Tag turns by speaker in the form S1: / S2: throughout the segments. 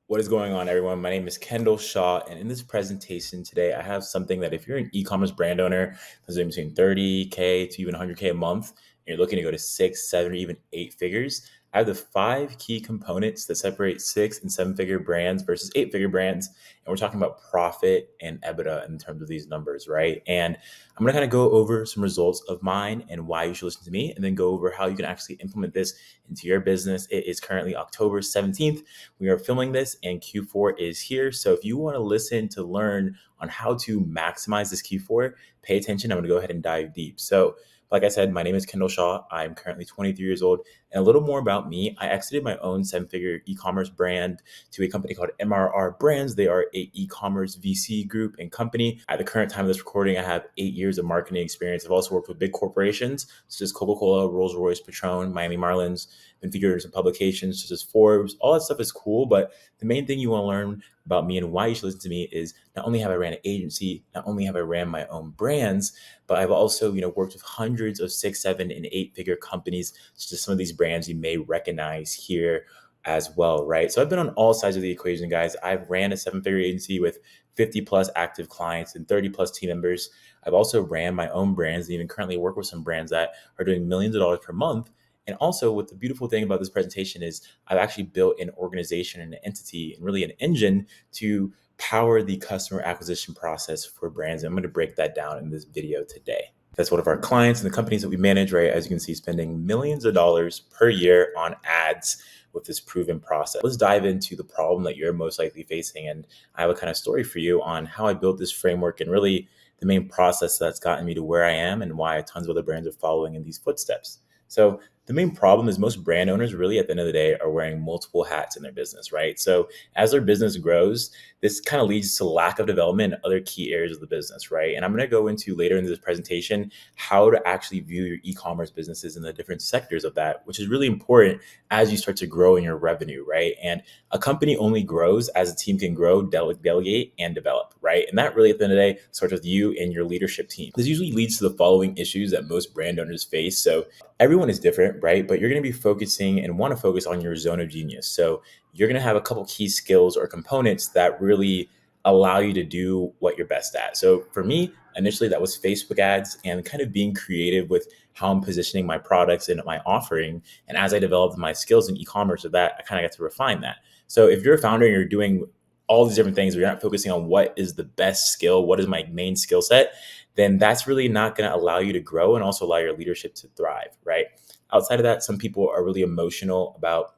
S1: What is going on, everyone? My name is Kendall Shaw, and in this presentation today, I have something that if you're an e-commerce brand owner that's doing between 30K to even 100K a month, and you're looking to go to six, seven, or even eight figures, I have the five key components that separate six and seven-figure brands versus eight-figure brands. And we're talking about profit and EBITDA in terms of these numbers, right? And I'm going to kind of go over some results of mine and why you should listen to me, and then go over how you can actually implement this into your business. It is currently October 17th. We are filming this and Q4 is here. So if you want to listen to learn on how to maximize this Q4, pay attention. I'm going to go ahead and dive deep. So like I said, my name is Kendall Shaw. I'm currently 23 years old. And a little more about me, I exited my own seven-figure e-commerce brand to a company called MRR Brands. They are a e-commerce VC group and company. At the current time of this recording, I have 8 years of marketing experience. I've also worked with big corporations such as Coca-Cola, Rolls-Royce, Patron, Miami Marlins, been featured in some publications such as Forbes. All that stuff is cool, but the main thing you want to learn about me and why you should listen to me is not only have I ran an agency, not only have I ran my own brands, but I've also, worked with hundreds of six, seven, and eight-figure companies, such as some of these brands you may recognize here as well, right? So I've been on all sides of the equation, guys. I've ran a seven-figure agency with 50 plus active clients and 30 plus team members. I've also ran my own brands and even currently work with some brands that are doing millions of dollars per month. And also, what the beautiful thing about this presentation is I've actually built an organization and an entity and really an engine to power the customer acquisition process for brands. And I'm going to break that down in this video today. That's one of our clients and the companies that we manage, right? As you can see, spending millions of dollars per year on ads with this proven process. Let's dive into the problem that you're most likely facing. And I have a kind of story for you on how I built this framework and really the main process that's gotten me to where I am and why tons of other brands are following in these footsteps. So the main problem is most brand owners really at the end of the day are wearing multiple hats in their business, right? So as their business grows, this kind of leads to lack of development in other key areas of the business, right? And I'm going to go into later in this presentation how to actually view your e-commerce businesses in the different sectors of that, which is really important as you start to grow in your revenue, right? And a company only grows as a team can grow, delegate, and develop, right? And that really at the end of the day starts with you and your leadership team. This usually leads to the following issues that most brand owners face. So everyone is different, right? But you're going to be focusing and want to focus on your zone of genius. So you're going to have a couple key skills or components that really allow you to do what you're best at. So for me, initially that was Facebook ads and kind of being creative with how I'm positioning my products and my offering. And as I developed my skills in e-commerce of that, I kind of got to refine that. So if you're a founder and you're doing all these different things, but you're not focusing on what is the best skill, what is my main skill set, then that's really not going to allow you to grow and also allow your leadership to thrive, right? Outside of that, some people are really emotional about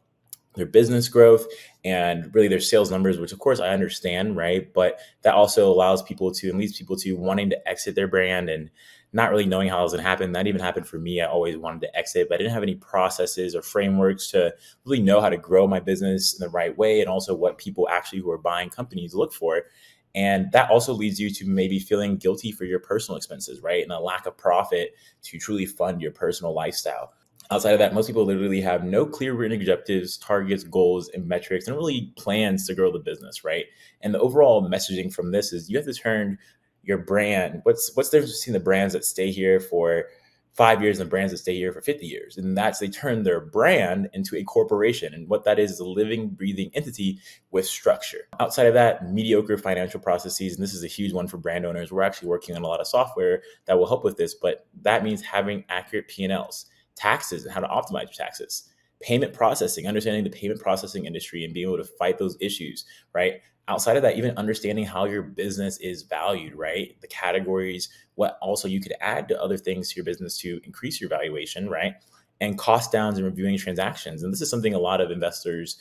S1: their business growth and really their sales numbers, which of course I understand, right? But that also allows people to, and leads people to wanting to exit their brand and not really knowing how it was going to happen. That even happened for me. I always wanted to exit, but I didn't have any processes or frameworks to really know how to grow my business in the right way and also what people actually who are buying companies look for. And that also leads you to maybe feeling guilty for your personal expenses, right? And a lack of profit to truly fund your personal lifestyle. Outside of that, most people literally have no clear written objectives, targets, goals, and metrics, and really plans to grow the business, right? And the overall messaging from this is you have to turn your brand. What's the difference between the brands that stay here for 5 years and the brands that stay here for 50 years? And that's they turn their brand into a corporation. And what that is a living, breathing entity with structure. Outside of that, mediocre financial processes, and this is a huge one for brand owners. We're actually working on a lot of software that will help with this, but that means having accurate P&Ls. Taxes and how to optimize your taxes, payment processing, understanding the payment processing industry and being able to fight those issues, right? Outside of that, even understanding how your business is valued, right? The categories, what also you could add to other things to your business to increase your valuation, right? And cost downs and reviewing transactions. And this is something a lot of investors,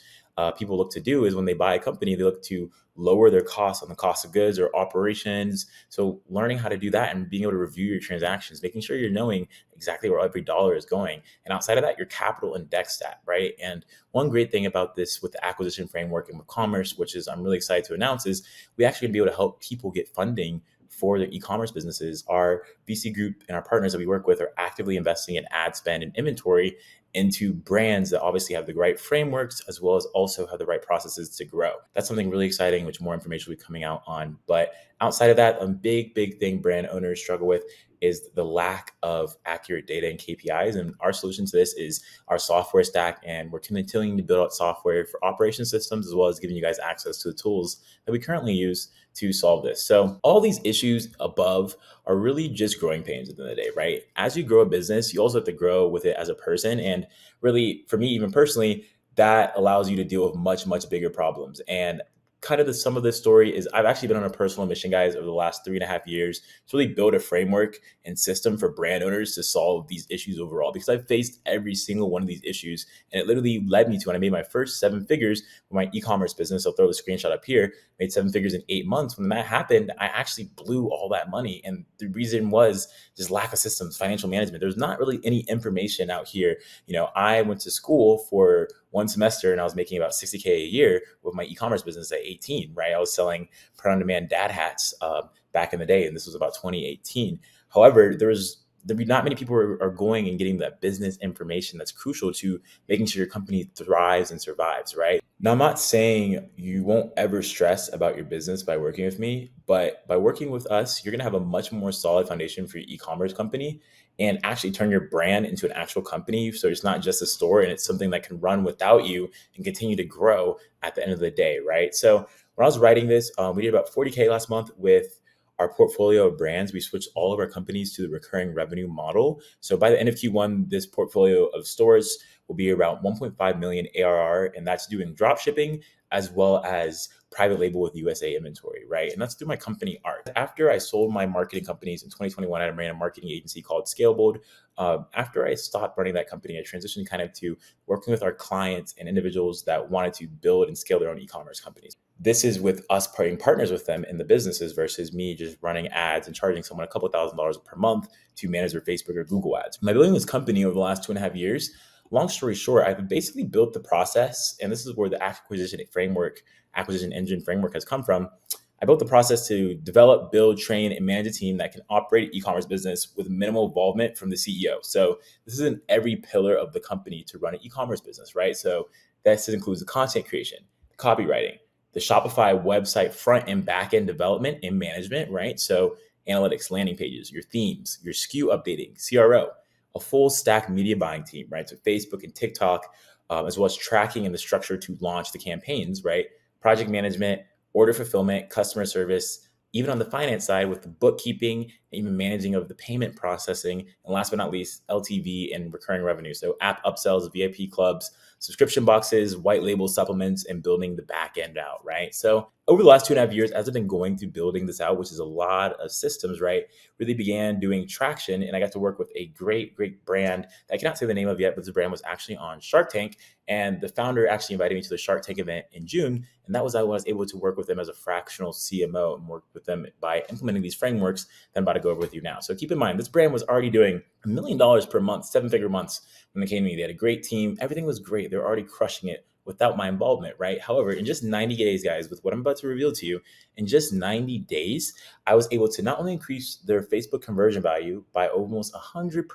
S1: people look to do is when they buy a company, they look to lower their costs on the cost of goods or operations. So learning how to do that and being able to review your transactions, making sure you're knowing exactly where every dollar is going. And outside of that, your capital and deck stat, right? And one great thing about this with the acquisition framework and with commerce, which is I'm really excited to announce, is we actually be able to help people get funding for their e-commerce businesses. Our VC group and our partners that we work with are actively investing in ad spend and inventory into brands that obviously have the right frameworks as well as also have the right processes to grow. That's something really exciting, which more information will be coming out on. But outside of that, a big thing brand owners struggle with is the lack of accurate data and KPIs. And our solution to this is our software stack. And we're continuing to build out software for operation systems, as well as giving you guys access to the tools that we currently use to solve this. So all these issues above are really just growing pains at the end of the day, right? As you grow a business, you also have to grow with it as a person. And really, for me, even personally, that allows you to deal with much, much bigger problems. And kind of the sum of this story is I've actually been on a personal mission, guys, over the last 3.5 years to really build a framework and system for brand owners to solve these issues overall, because I've faced every single one of these issues. And it literally led me to when I made my first 7 figures with my e-commerce business. I'll throw the screenshot up here, made 7 figures in 8 months. When that happened, I actually blew all that money. And the reason was just lack of systems, financial management. There's not really any information out here. I went to school for 1 semester and I was making about 60K a year with my e-commerce business at 18, right? I was selling print-on-demand dad hats back in the day, and this was about 2018. However, there'd be not many people are going and getting that business information that's crucial to making sure your company thrives and survives, right? Now, I'm not saying you won't ever stress about your business by working with me, but by working with us, you're going to have a much more solid foundation for your e-commerce company and actually turn your brand into an actual company. So it's not just a store, and it's something that can run without you and continue to grow at the end of the day, right? So when I was writing this, we did about 40K last month with our portfolio of brands. We switched all of our companies to the recurring revenue model. So by the end of Q1, this portfolio of stores will be around 1.5 million ARR, and that's doing drop shipping as well as private label with USA inventory, right? And that's through my company Art. After I sold my marketing companies in 2021, I ran a marketing agency called Scalebold. After I stopped running that company, I transitioned kind of to working with our clients and individuals that wanted to build and scale their own e-commerce companies. This is with us being partners with them in the businesses versus me just running ads and charging someone a couple $1,000s per month to manage their Facebook or Google ads. By building this company over the last 2.5 years, long story short, I've basically built the process, and this is where the acquisition engine framework has come from. I built the process to develop, build, train, and manage a team that can operate an e-commerce business with minimal involvement from the CEO. So this is in every pillar of the company to run an e-commerce business, right? So this includes the content creation, copywriting, the Shopify website front and back end development and management, right? So analytics, landing pages, your themes, your SKU updating, CRO, a full stack media buying team, right? So Facebook and TikTok, as well as tracking and the structure to launch the campaigns, right? Project management, order fulfillment, customer service, even on the finance side with the bookkeeping, even managing of the payment processing, and last but not least, LTV and recurring revenue. So app upsells, VIP clubs, subscription boxes, white label supplements, and building the back end out, right? So over the last 2.5 years, as I've been going through building this out, which is a lot of systems, right, really began doing traction. And I got to work with a great, great brand that I cannot say the name of yet, but the brand was actually on Shark Tank. And the founder actually invited me to the Shark Tank event in June. And that was I was able to work with them as a fractional CMO and work with them by implementing these frameworks that I'm about to go over with you now. So keep in mind, this brand was already doing $1 million per month, 7-figure months when they came to me. They had a great team. Everything was great. They were already crushing it without my involvement, right? However, in just 90 days, guys, with what I'm about to reveal to you, in just 90 days, I was able to not only increase their Facebook conversion value by almost 100%,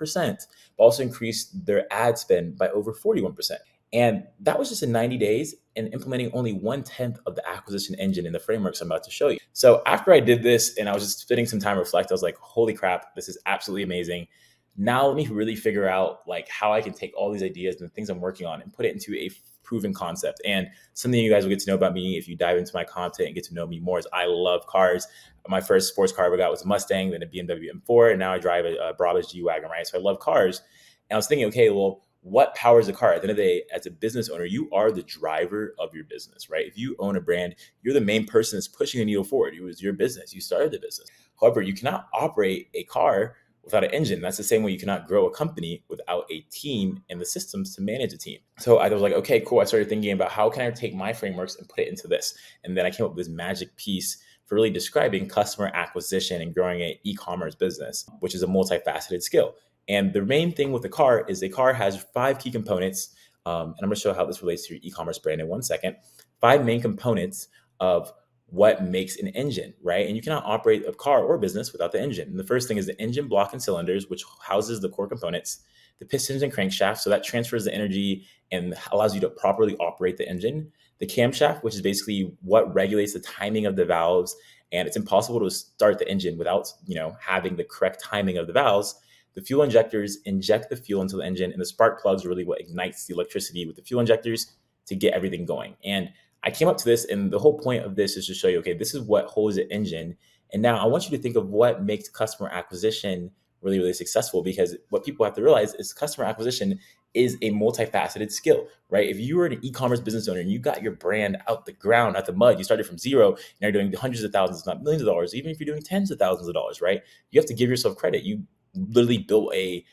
S1: but also increase their ad spend by over 41%. And that was just in 90 days and implementing only 1/10 of the acquisition engine in the frameworks I'm about to show you. So after I did this and I was just spending some time to reflect, I was like, holy crap, this is absolutely amazing. Now let me really figure out like how I can take all these ideas and the things I'm working on and put it into a proven concept. And something you guys will get to know about me if you dive into my content and get to know me more is I love cars. My first sports car I ever got was a Mustang, then a BMW M4, and now I drive a Brabus G-Wagon, right? So I love cars. And I was thinking, okay, well, what powers a car? At the end of the day, as a business owner, you are the driver of your business, right? If you own a brand, you're the main person that's pushing the needle forward. It was your business. You started the business. However, you cannot operate a car without an engine. That's the same way you cannot grow a company without a team and the systems to manage a team. So I was like, okay, cool. I started thinking about how can I take my frameworks and put it into this? And then I came up with this magic piece for really describing customer acquisition and growing an e-commerce business, which is a multifaceted skill. And the main thing with the car is a car has 5 key components. And I'm going to show how this relates to your e-commerce brand in 1 second. 5 main components of what makes an engine, right? And you cannot operate a car or business without the engine. And the first thing is the engine block and cylinders, which houses the core components, the pistons and crankshafts. So that transfers the energy and allows you to properly operate the engine. the camshaft, which is basically what regulates the timing of the valves. And it's impossible to start the engine without, having the correct timing of the valves. The fuel injectors inject the fuel into the engine, and the spark plugs are really what ignites the electricity with the fuel injectors to get everything going. And I came up to this, and the whole point of this is to show you, okay, this is what holds the engine. And now I want you to think of what makes customer acquisition really, really successful, because what people have to realize is customer acquisition is a multifaceted skill, right? If you were an e-commerce business owner and you got your brand out the ground, out the mud, you started from zero and you're doing hundreds of thousands, not millions of dollars, even if you're doing tens of thousands of dollars, right? You have to give yourself credit. You literally built a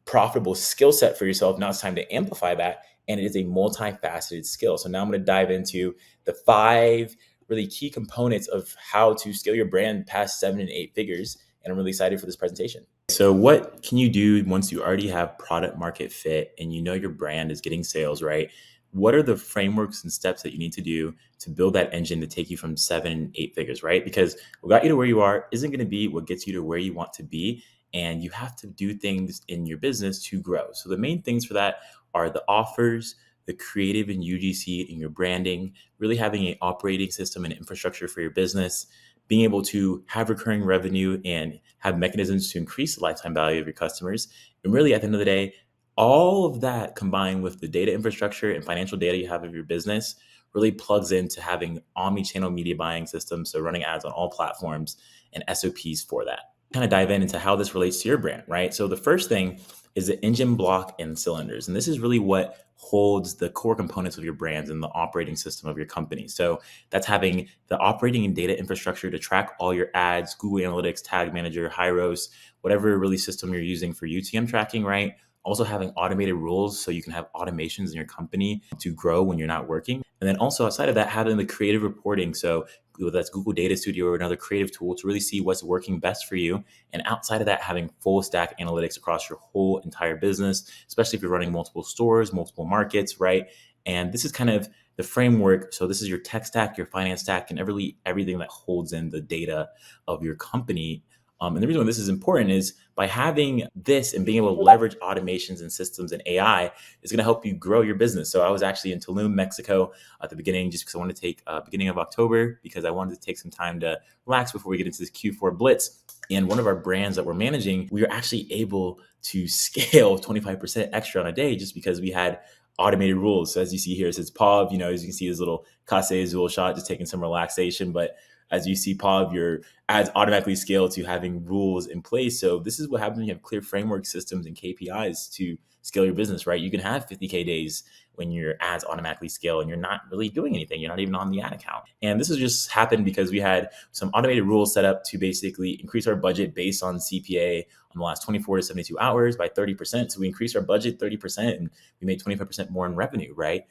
S1: profitable skill set for yourself. Now it's time to amplify that. And it is a multifaceted skill. So now I'm going to dive into the 5 really key components of how to scale your brand past 7 and 8 figures. And I'm really excited for this presentation. So what can you do once you already have product market fit and you know your brand is getting sales, right? What are the frameworks and steps that you need to do to build that engine to take you from 7 and 8 figures, right? Because what got you to where you are isn't going to be what gets you to where you want to be. And you have to do things in your business to grow. So the main things for that are the offers, the creative and UGC in your branding, really having an operating system and infrastructure for your business, being able to have recurring revenue and have mechanisms to increase the lifetime value of your customers. And really, at the end of the day, all of that combined with the data infrastructure and financial data you have of your business really plugs into having omni-channel media buying systems, so running ads on all platforms and SOPs for that. Kind of dive into how this relates to your brand, right? So the first thing is the engine block and cylinders. And this is really what holds the core components of your brands and the operating system of your company. So that's having the operating and data infrastructure to track all your ads, Google Analytics, Tag Manager, Hyros, whatever really system you're using for UTM tracking, right? Also having automated rules so you can have automations in your company to grow when you're not working. And then also outside of that, having the creative reporting. So whether that's Google Data Studio or another creative tool to really see what's working best for you. And outside of that, having full stack analytics across your whole entire business, especially if you're running multiple stores, multiple markets, right? And this is kind of the framework. So this is your tech stack, your finance stack, and everything that holds in the data of your company. And the reason why this is important is by having this and being able to leverage automations and systems and AI is going to help you grow your business. So I was actually in Tulum, Mexico at the beginning, just because I wanted to take beginning of October, because I wanted to take some time to relax before we get into this Q4 blitz. And one of our brands that we're managing, we were actually able to scale 25% extra on a day just because we had automated rules. So as you see here, it says POV, as you can see his little Kase Azul shot, just taking some relaxation. But as you see POV, your ads automatically scale to having rules in place. So this is what happens when you have clear framework systems and KPIs to scale your business, right? You can have 50K days when your ads automatically scale and you're not really doing anything. You're not even on the ad account. And this has just happened because we had some automated rules set up to basically increase our budget based on CPA on the last 24 to 72 hours by 30%. So we increased our budget 30% and we made 25% more in revenue, right?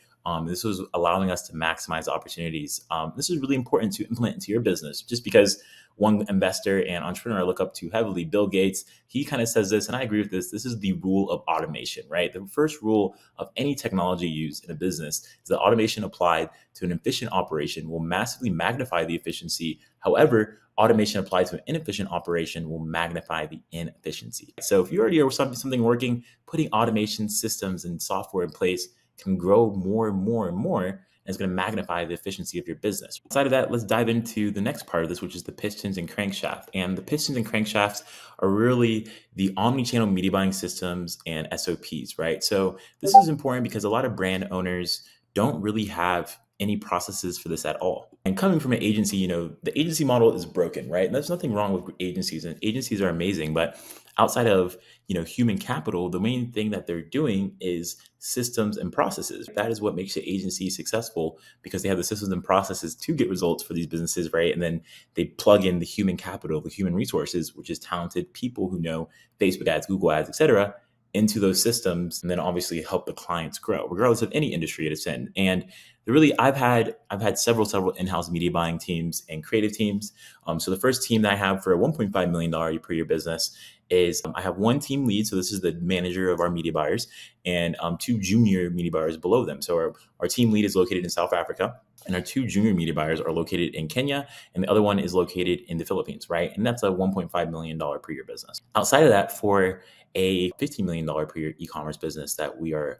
S1: This was allowing us to maximize opportunities. This is really important to implement into your business, just because one investor and entrepreneur I look up to heavily, Bill Gates, he kind of says this, and I agree with this. This is the rule of automation, right? The first rule of any technology used in a business is that automation applied to an efficient operation will massively magnify the efficiency. However, automation applied to an inefficient operation will magnify the inefficiency. So if you already have something working, putting automation systems and software in place can grow more and more and more, and it's going to magnify the efficiency of your business. Outside of that, let's dive into the next part of this, which is the pistons and crankshaft. And the pistons and crankshafts are really the omni-channel media buying systems and SOPs, right? So this is important because a lot of brand owners don't really have any processes for this at all. And coming from an agency, the agency model is broken, right? And there's nothing wrong with agencies, and agencies are amazing, but outside of human capital, the main thing that they're doing is systems and processes. That is what makes the agency successful, because they have the systems and processes to get results for these businesses, right? And then they plug in the human capital, the human resources, which is talented people who know Facebook ads, Google ads, etc., into those systems, and then obviously help the clients grow, regardless of any industry it is in. And really, I've had several in-house media buying teams and creative teams. So the first team that I have for a $1.5 million per year business is I have one team lead. So this is the manager of our media buyers, and 2 junior media buyers below them. So our team lead is located in South Africa, and our 2 junior media buyers are located in Kenya, and the other one is located in the Philippines, right? And that's a $1.5 million per year business. Outside of that, for a $15 million per year e-commerce business that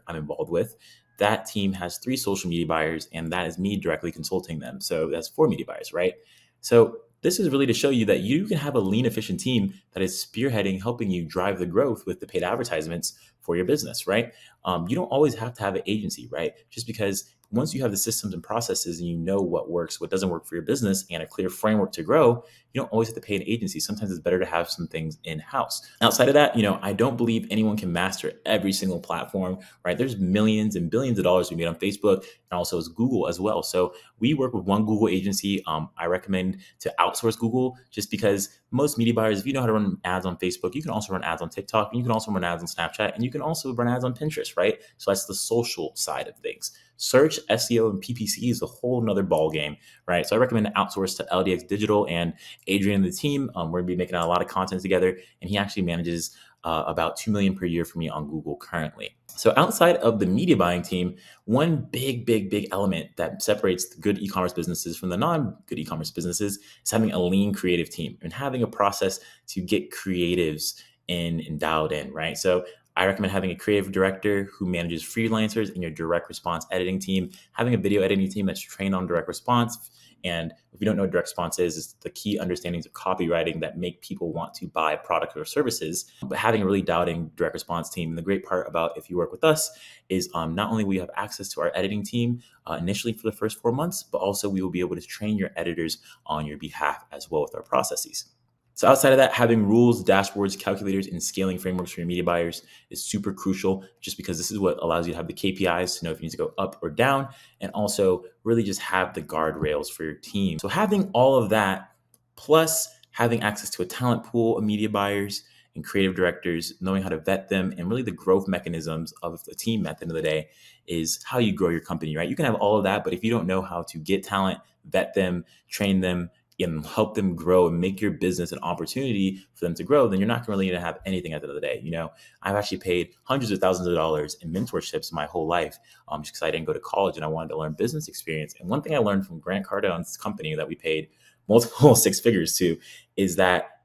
S1: I'm involved with, that team has 3 social media buyers, and that is me directly consulting them. So that's 4 media buyers, right? So this is really to show you that you can have a lean, efficient team that is spearheading, helping you drive the growth with the paid advertisements for your business, right? You don't always have to have an agency, right? Just because once you have the systems and processes and you know what works, what doesn't work for your business, and a clear framework to grow, you don't always have to pay an agency. Sometimes it's better to have some things in-house. Outside of that, I don't believe anyone can master every single platform, right? There's millions and billions of dollars we made on Facebook and also as Google as well. So we work with one Google agency. I recommend to outsource Google just because most media buyers, if you know how to run ads on Facebook, you can also run ads on TikTok, and you can also run ads on Snapchat, and you can also run ads on Pinterest, right? So that's the social side of things. Search, SEO, and PPC is a whole nother ball game, right? So I recommend to outsource to LDX Digital and Adrian and the team. We're going to be making a lot of content together, and he actually manages about 2 million per year for me on Google currently. So outside of the media buying team, one big element that separates the good e-commerce businesses from the non-good e-commerce businesses is having a lean creative team and having a process to get creatives in and dialed in, right? So I recommend having a creative director who manages freelancers in your direct response editing team, having a video editing team that's trained on direct response. And if you don't know what direct response is, it's the key understandings of copywriting that make people want to buy products or services. But having a really dialed in direct response team. And the great part about if you work with us is not only will you have access to our editing team initially for the first 4 months, but also we will be able to train your editors on your behalf as well with our processes. So outside of that, having rules, dashboards, calculators, and scaling frameworks for your media buyers is super crucial just because this is what allows you to have the KPIs to know if you need to go up or down, and also really just have the guardrails for your team. So having all of that, plus having access to a talent pool of media buyers and creative directors, knowing how to vet them, and really the growth mechanisms of the team at the end of the day is how you grow your company, right? You can have all of that, but if you don't know how to get talent, vet them, train them, and help them grow and make your business an opportunity for them to grow, then you're not really going to have anything at the end of the day. I've actually paid hundreds of thousands of dollars in mentorships my whole life just because I didn't go to college and I wanted to learn business experience. And one thing I learned from Grant Cardone's company that we paid multiple 6 figures to is that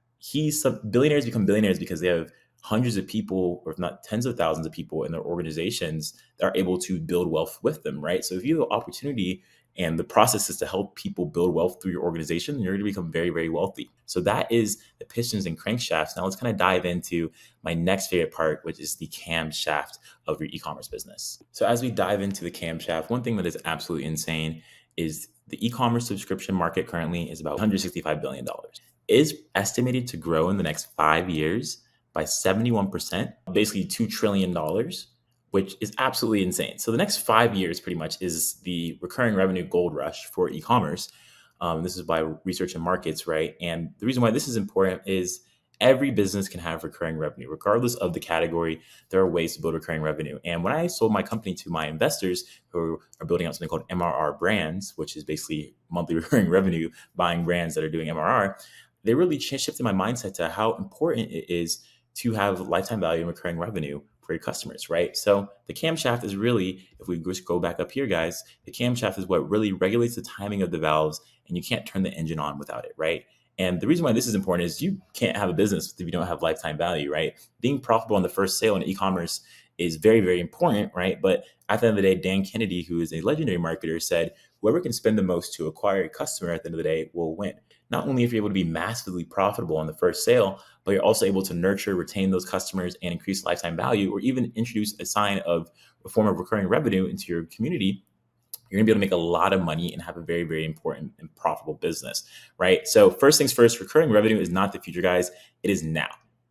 S1: some billionaires become billionaires because they have hundreds of people, or if not tens of thousands of people in their organizations that are able to build wealth with them, right? So if you have an opportunity and the process is to help people build wealth through your organization, you're going to become very, very wealthy. So that is the Pistons and crankshafts. Now let's kind of dive into my next favorite part, which is the camshaft of your e-commerce business. So as we dive into the camshaft, one thing that is absolutely insane is the e-commerce subscription market currently is about $165 billion. It is estimated to grow in the next 5 years by 71%, basically $2 trillion, which is absolutely insane. So the next 5 years pretty much is the recurring revenue gold rush for e-commerce. This is by Research and Markets, right? And the reason why this is important is every business can have recurring revenue. Regardless of the category, there are ways to build recurring revenue. And when I sold my company to my investors who are building out something called MRR brands, which is basically monthly recurring revenue, buying brands that are doing MRR, they really shifted my mindset to how important it is to have lifetime value and recurring revenue for your customers, right? So the camshaft is really, if we just go back up here, guys, the camshaft is what really regulates the timing of the valves, and you can't turn the engine on without it, right? And the reason why this is important is you can't have a business if you don't have lifetime value, right? Being profitable on the first sale in e-commerce is very, very important, right? But at the end of the day, Dan Kennedy, who is a legendary marketer, said, whoever can spend the most to acquire a customer at the end of the day will win. Not only if you're able to be massively profitable on the first sale, but you're also able to nurture, retain those customers and increase lifetime value, or even introduce a sign of a form of recurring revenue into your community, you're gonna be able to make a lot of money and have a very, very important and profitable business, right? So first things first, recurring revenue is not the future, guys. It is now.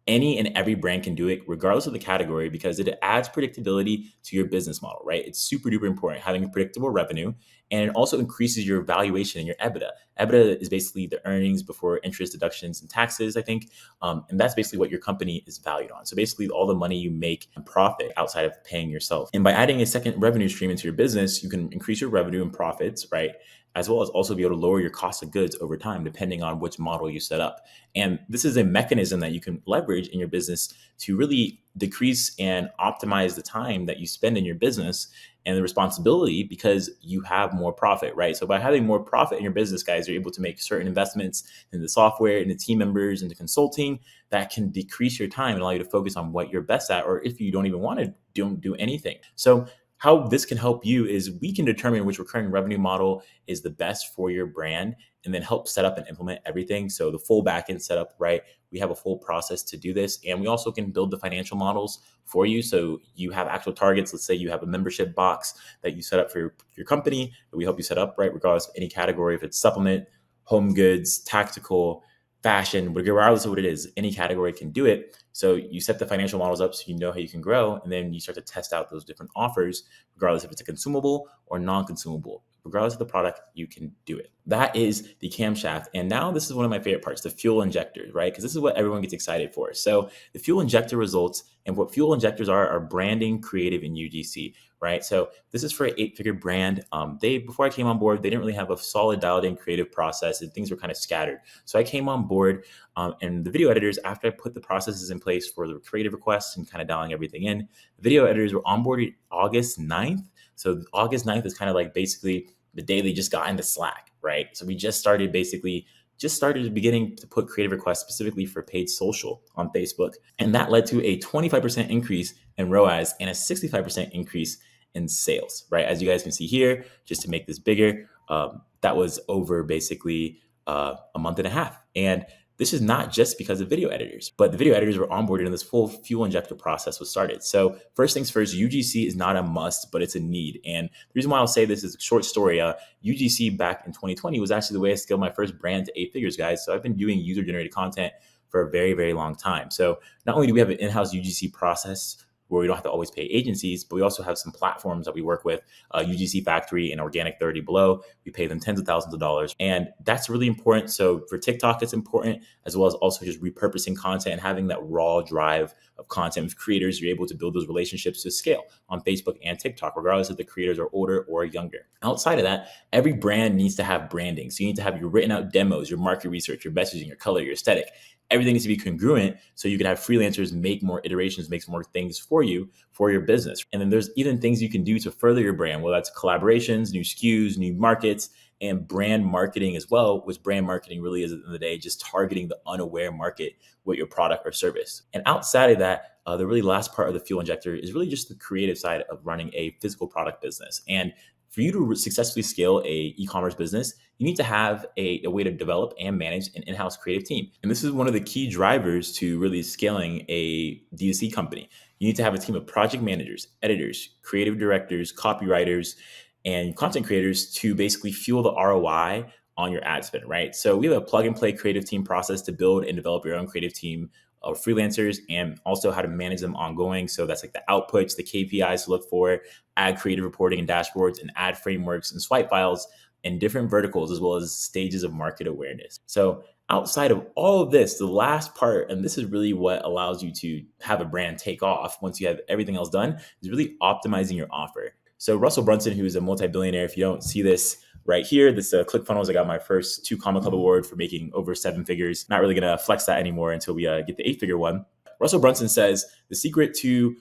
S1: Any and every brand can do it regardless of the category because it adds predictability to your business model, right? It's super duper important having a predictable revenue, and it also increases your valuation and your EBITDA. EBITDA is basically the earnings before interest, deductions, and taxes, I think. And that's basically what your company is valued on. So basically all the money you make and profit outside of paying yourself. And by adding a second revenue stream into your business, you can increase your revenue and profits, right? As well as also be able to lower your cost of goods over time, depending on which model you set up. And this is a mechanism that you can leverage in your business to really decrease and optimize the time that you spend in your business and the responsibility because you have more profit, right? So by having more profit in your business, guys, you're able to make certain investments in the software, in the team members, into consulting that can decrease your time and allow you to focus on what you're best at, or if you don't even want to do anything. So how this can help you is we can determine which recurring revenue model is the best for your brand and then help set up and implement everything. So the full backend setup, right? We have a full process to do this. And we also can build the financial models for you. So you have actual targets. Let's say you have a membership box that you set up for your company that we help you set up, right? Regardless of any category, if it's supplement, home goods, tactical, fashion, regardless of what it is, any category can do it. So you set the financial models up so you know how you can grow, and then you start to test out those different offers, regardless if it's a consumable or non-consumable. Regardless of the product, you can do it. That is the camshaft. And now this is one of my favorite parts, the fuel injectors, right? Because this is what everyone gets excited for. So the fuel injector results, and what fuel injectors are branding, creative, and UGC, right? So this is for an 8-figure brand. Before I came on board, they didn't really have a solid dialed in creative process, and things were kind of scattered. So I came on board, and the video editors, after I put the processes in place for the creative requests and kind of dialing everything in, the video editors were onboarded August 9th. So August 9th is kind of like basically the day they just got into Slack, right? So we just started beginning to put creative requests specifically for paid social on Facebook. And that led to a 25% increase in ROAS and a 65% increase in sales, right? As you guys can see here, just to make this bigger, that was over basically a month and a half. And this is not just because of video editors, but the video editors were onboarded and this full fuel injector process was started. So first things first, UGC is not a must, but it's a need. And the reason why I'll say this is a short story. UGC back in 2020 was actually the way I scaled my first brand to 8 figures, guys. So I've been doing user-generated content for a very, very long time. So not only do we have an in-house UGC process where we don't have to always pay agencies, but we also have some platforms that we work with, UGC Factory and Organic 30 Below. We pay them tens of thousands of dollars. And that's really important. So for TikTok, it's important, as well as also just repurposing content and having that raw drive of content with creators. You're able to build those relationships to scale on Facebook and TikTok, regardless if the creators are older or younger. Outside of that, every brand needs to have branding. So you need to have your written out demos, your market research, your messaging, your color, your aesthetic. Everything needs to be congruent so you can have freelancers make more iterations, make more things for you, for your business. And then there's even things you can do to further your brand, whether that's collaborations, new SKUs, new markets, and brand marketing as well, which brand marketing really is at the end of the day, just targeting the unaware market with your product or service. And outside of that, the really last part of the fuel injector is really just the creative side of running a physical product business. And for you to successfully scale a e-commerce business, you need to have a way to develop and manage an in-house creative team. And this is one of the key drivers to really scaling a D2C company. You need to have a team of project managers, editors, creative directors, copywriters, and content creators to basically fuel the ROI on your ad spend, right? So we have a plug and play creative team process to build and develop your own creative team of freelancers, and also how to manage them ongoing. So that's like the outputs, the KPIs to look for, ad creative reporting and dashboards, and ad frameworks and swipe files in different verticals, as well as stages of market awareness. So outside of all of this, the last part, and this is really what allows you to have a brand take off once you have everything else done, is really optimizing your offer. So Russell Brunson, who is a multi-billionaire, if you don't see this right here, this ClickFunnels, I got my first 2 Comma Club award for making over 7 figures. Not really going to flex that anymore until we get the 8-figure one. Russell Brunson says the secret to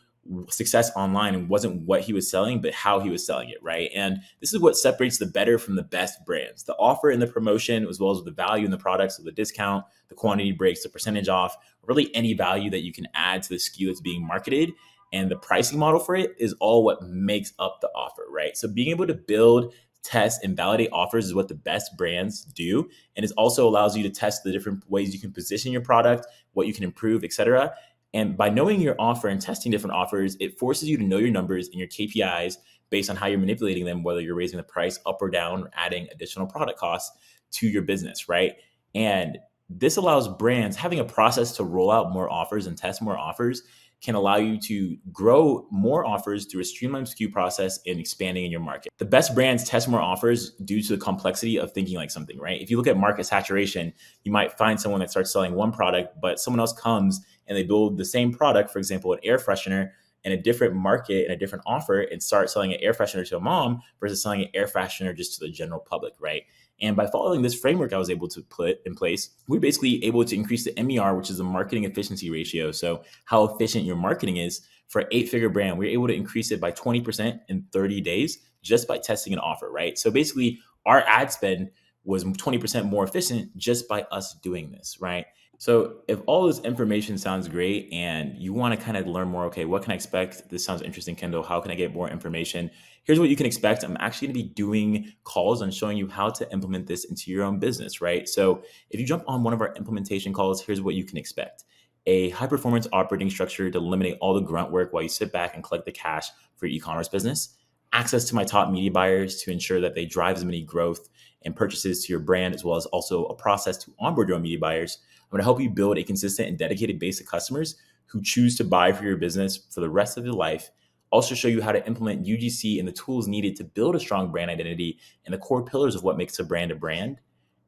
S1: success online wasn't what he was selling, but how he was selling it, right? And this is what separates the better from the best brands. The offer and the promotion, as well as the value in the products, so the discount, the quantity breaks, the percentage off, really any value that you can add to the SKU that's being marketed, and the pricing model for it is all what makes up the offer, right? So being able to build, test, and validate offers is what the best brands do. And it also allows you to test the different ways you can position your product, what you can improve, etc. And by knowing your offer and testing different offers, it forces you to know your numbers and your KPIs based on how you're manipulating them, whether you're raising the price up or down or adding additional product costs to your business, right? And this allows brands, having a process to roll out more offers and test more offers can allow you to grow more offers through a streamlined SKU process and expanding in your market. The best brands test more offers due to the complexity of thinking like something, right? If you look at market saturation, you might find someone that starts selling one product, but someone else comes and they build the same product, for example, an air freshener, in a different market and a different offer, and start selling an air freshener to a mom versus selling an air freshener just to the general public, right? And by following this framework I was able to put in place, we're basically able to increase the MER, which is the marketing efficiency ratio. So how efficient your marketing is for an 8-figure brand. We're able to increase it by 20% in 30 days just by testing an offer, right? So basically our ad spend was 20% more efficient just by us doing this, right? So if all this information sounds great and you want to kind of learn more, okay, what can I expect? This sounds interesting, Kendall. How can I get more information? Here's what you can expect. I'm actually going to be doing calls on showing you how to implement this into your own business, right? So if you jump on one of our implementation calls, here's what you can expect. A high performance operating structure to eliminate all the grunt work while you sit back and collect the cash for your e-commerce business. Access to my top media buyers to ensure that they drive as many growth and purchases to your brand, as well as also a process to onboard your own media buyers. I'm going to help you build a consistent and dedicated base of customers who choose to buy for your business for the rest of your life. Also show you how to implement UGC and the tools needed to build a strong brand identity and the core pillars of what makes a brand,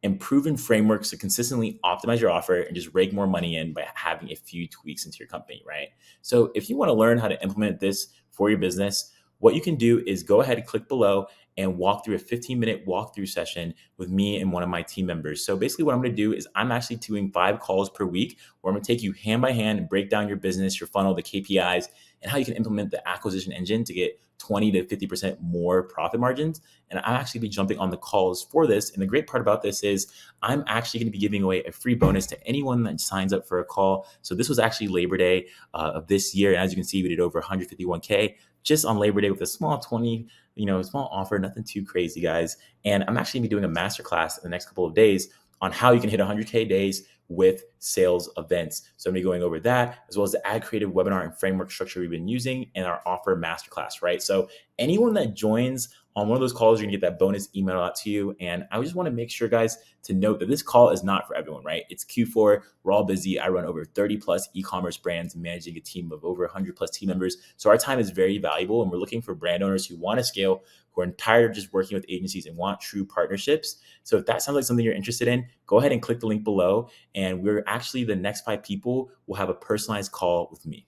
S1: and proven frameworks to consistently optimize your offer and just rake more money in by having a few tweaks into your company, right? So if you want to learn how to implement this for your business, what you can do is go ahead and click below and walk through a 15-minute walkthrough session with me and one of my team members. So basically what I'm going to do is I'm actually doing 5 calls per week where I'm going to take you hand by hand and break down your business, your funnel, the KPIs, and how you can implement the acquisition engine to get 20 to 50% more profit margins. And I'll actually be jumping on the calls for this. And the great part about this is I'm actually going to be giving away a free bonus to anyone that signs up for a call. So this was actually Labor Day of this year. And as you can see, we did over 151K just on Labor Day with a small small offer, nothing too crazy, guys. And I'm actually going to be doing a masterclass in the next couple of days on how you can hit 100K days with sales events. So I'm going to be going over that, as well as the ad creative webinar and framework structure we've been using in our offer masterclass, right? So anyone that joins on one of those calls, you're going to get that bonus email out to you. And I just want to make sure, guys, to note that this call is not for everyone, right? It's Q4. We're all busy. I run over 30 plus e-commerce brands, managing a team of over 100 plus team members. So our time is very valuable, and we're looking for brand owners who want to scale, who are tired of just working with agencies and want true partnerships. So if that sounds like something you're interested in, go ahead and click the link below. And we're actually the next 5 people will have a personalized call with me.